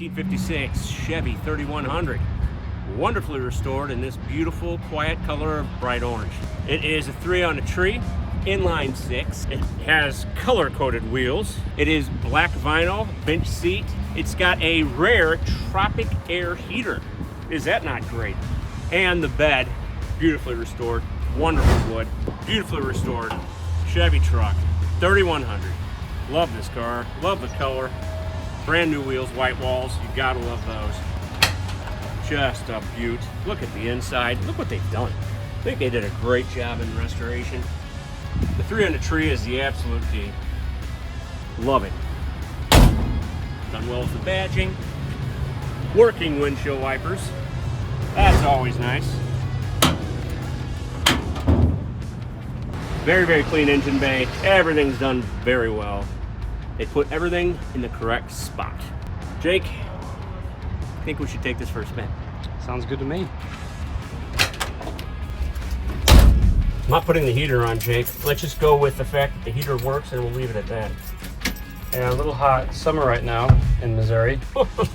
1956 Chevy 3100. Wonderfully restored in this beautiful, quiet color of bright orange. It is a 3 on a tree, inline 6. It has color-coded wheels. It is black vinyl, bench seat. It's got a rare Tropic-Aire heater. Is that not great? And the bed, beautifully restored. Wonderful wood, beautifully restored. Chevy truck, 3100. Love this car, love the color. Brand new wheels, white walls, you gotta love those. Just a beaut. Look at the inside, look what they've done. I think they did a great job in restoration. The 3 on the tree is the absolute key. Love it. Done well with the badging. Working windshield wipers. That's always nice. Very, very clean engine bay. Everything's done very well. They put everything in the correct spot. Jake, I think we should take this for a spin. Sounds good to me. I'm not putting the heater on, Jake. Let's just go with the fact that the heater works and we'll leave it at that. Yeah, a little hot summer right now in Missouri.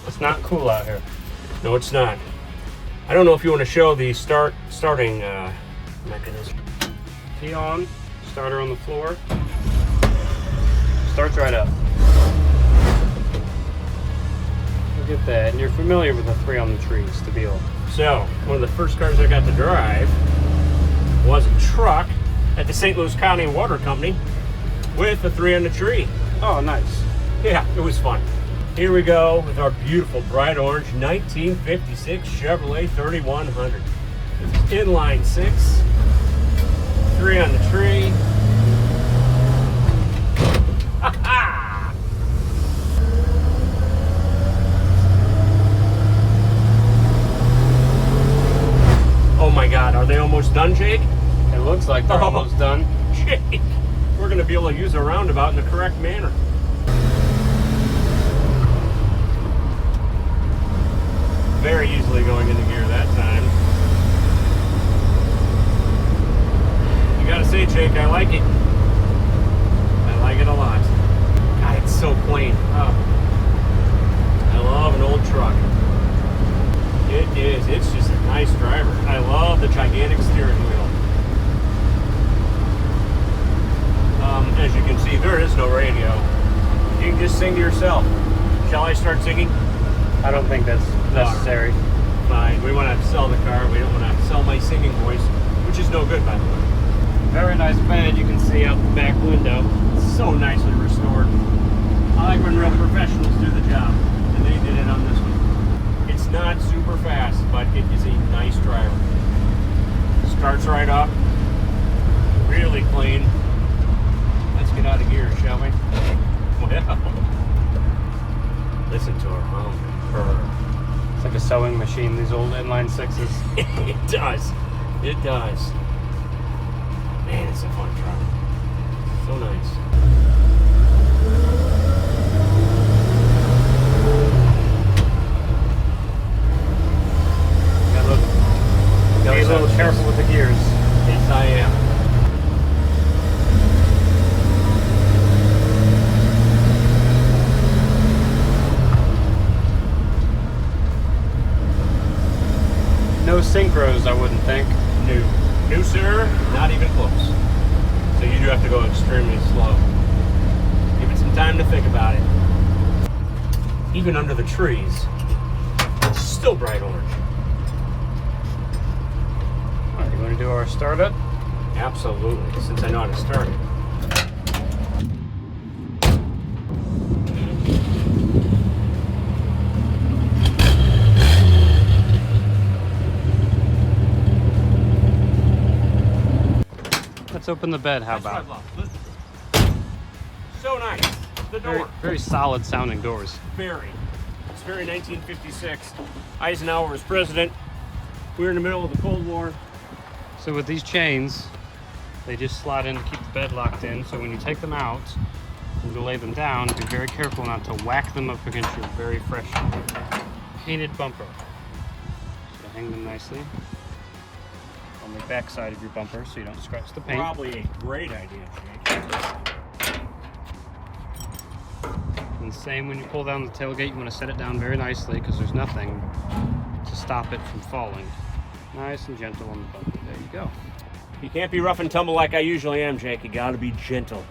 It's not cool out here. No, it's not. I don't know if you want to show the starting mechanism. Key on, starter on the floor. Starts right up. Look at that, and you're familiar with the 3 on the tree, Stabile. So, one of the first cars I got to drive was a truck at the St. Louis County Water Company with a 3 on the tree. Oh, nice. Yeah, it was fun. Here we go with our beautiful bright orange 1956 Chevrolet 3100. It's inline 6, 3 on the tree. Oh my God, are they almost done, Jake? It looks like they're almost done. Jake, we're gonna be able to use a roundabout in the correct manner. Very easily going into gear that time. You gotta say, Jake, I like it. I like it a lot. God, it's so clean. Oh. I love an old truck. It is. It's just a nice driver. I love the gigantic steering wheel. As you can see, there is no radio. You can just sing to yourself. Shall I start singing? I don't think that's necessary. Fine. We want to sell the car. We don't want to sell my singing voice, which is no good, by the way. Very nice bed you can see out the back window. It's so nicely restored. I like when real professionals do the job, and they did it on this one. It's not super fast, but it is a nice driver. Starts right up. Really clean. Let's get out of gear, shall we? Well, listen to her hum and purr. It's like a sewing machine, these old inline 6s. It does. It does. Man, it's a fun truck. So nice. Be a little careful with the gears. Yes, I am. No synchros, I wouldn't think. No, sir, not even close. So you do have to go extremely slow. Give it some time to think about it. Even under the trees, it's still bright orange. All right, you want to do our startup? Absolutely, since I know how to start it. Let's open the bed, how about? So nice. The door. Very solid sounding doors. Very. It's very 1956. Eisenhower was president. We were in the middle of the Cold War. So with these chains, they just slide in to keep the bed locked in. So when you take them out and to lay them down, be very careful not to whack them up against your very fresh painted bumper. So hang them nicely on the back side of your bumper so you don't scratch the paint. Probably a great idea, Jake. And same when you pull down the tailgate, you want to set it down very nicely because there's nothing to stop it from falling. Nice and gentle on the bumper. There you go. You can't be rough and tumble like I usually am, Jake. You gotta be gentle.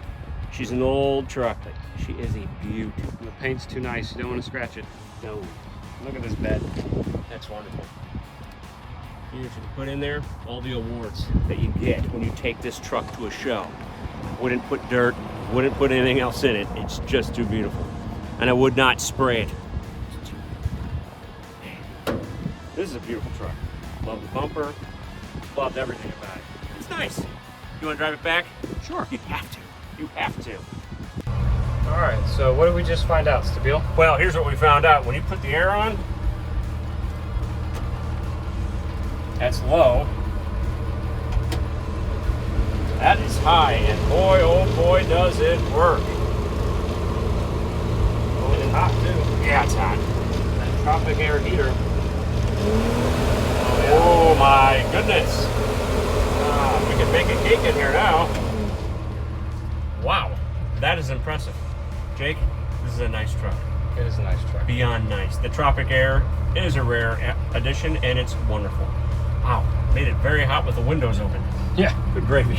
She's an old truck, but she is a beauty. And the paint's too nice. You don't want to scratch it. No, Look at this bed. that's wonderful. You should put in there all the awards that you get when you take this truck to a show. Wouldn't put dirt, wouldn't put anything else in it. It's just too beautiful. And I would not spray it. This is a beautiful truck. Love the bumper. Loved everything about it. It's nice. You want to drive it back? Sure. You have to. You have to. All right, so what did we just find out, Stabile? Well, here's what we found out. When you put the air on, that's low. That is high, and boy, oh boy, does it work. Oh, it's hot too. Yeah, it's hot. That Tropic-Aire heater. Oh my goodness. We can make a cake in here now. Wow, that is impressive. Jake, this is a nice truck. It is a nice truck. Beyond nice. The Tropic-Aire is a rare addition, and it's wonderful. Wow, made it very hot with the windows open. Yeah. Good gravy.